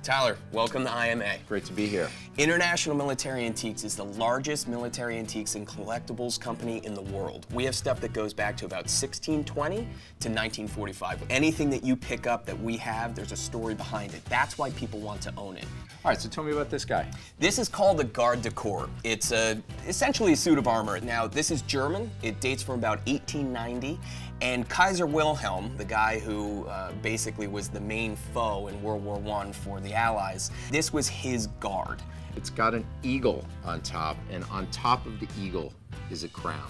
Tyler, welcome to IMA. Great to be here. International Military Antiques is the largest military antiques and collectibles company in the world. We have stuff that goes back to about 1620 to 1945. Anything that you pick up that we have, there's a story behind it. That's why people want to own it. All right, so tell me about this guy. This is called the Garde du Corps. It's essentially a suit of armor. Now, this is German. It dates from about 1890. And Kaiser Wilhelm, the guy who basically was the main foe in World War I for the Allies, this was his guard. It's got an eagle on top, and on top of the eagle is a crown.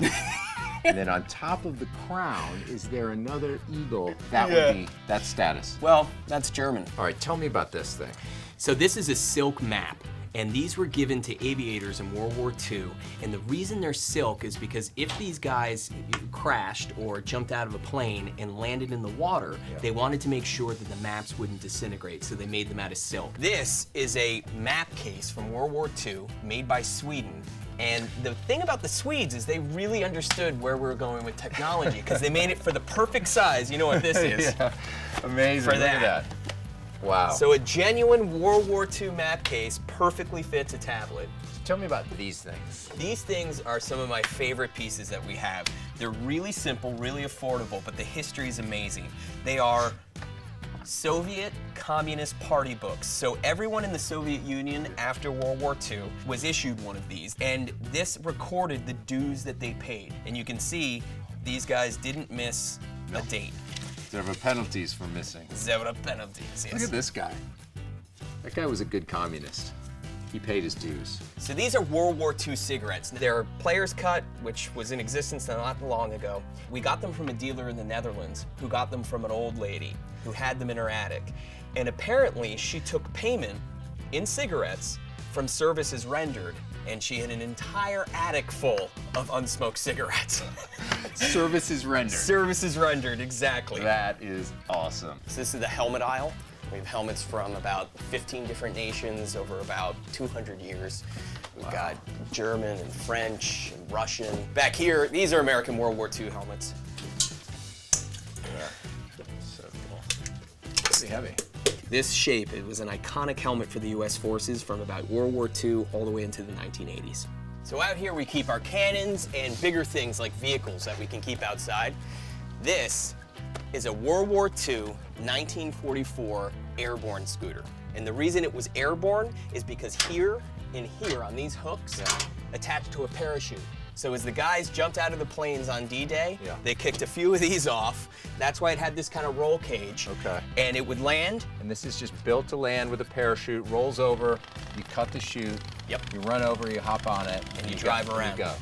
And then on top of the crown, is there another eagle? That would be, that's status. Well, that's German. All right, tell me about this thing. So this is a silk map. And these were given to aviators in World War II. And the reason they're silk is because if these guys crashed or jumped out of a plane and landed in the water, they wanted to make sure that the maps wouldn't disintegrate, so they made them out of silk. This is a map case from World War II made by Sweden. And the thing about the Swedes is they really understood where we were going with technology because they made it for the perfect size. You know what this is? Yeah, amazing. For Look at that. Wow. So a genuine World War II map case perfectly fits a tablet. Tell me about these things. These things are some of my favorite pieces that we have. They're really simple, really affordable, but the history is amazing. They are Soviet Communist Party books. So everyone in the Soviet Union after World War II was issued one of these, and this recorded the dues that they paid. And you can see these guys didn't miss a date. There were penalties for missing. There were penalties, yes. Look at this guy. That guy was a good communist. He paid his dues. So these are World War II cigarettes. They're Player's Cut, which was in existence not long ago. We got them from a dealer in the Netherlands who got them from an old lady who had them in her attic. And apparently she took payment in cigarettes from services rendered, and she had an entire attic full of unsmoked cigarettes. Services rendered. Services rendered, exactly. That is awesome. So this is the helmet aisle. We have helmets from about 15 different nations over about 200 years. We've got German and French and Russian. Back here, these are American World War II helmets. Yeah. So cool. Pretty heavy. This shape, it was an iconic helmet for the US forces from about World War II all the way into the 1980s. So out here we keep our cannons and bigger things like vehicles that we can keep outside. This is a World War II 1944 airborne scooter. And the reason it was airborne is because here and here on these hooks attached to a parachute. So as the guys jumped out of the planes on D-Day, they kicked a few of these off. That's why it had this kind of roll cage. Okay. And it would land. And this is just built to land with a parachute, rolls over, you cut the chute, you run over, you hop on it, and you drive around. You go.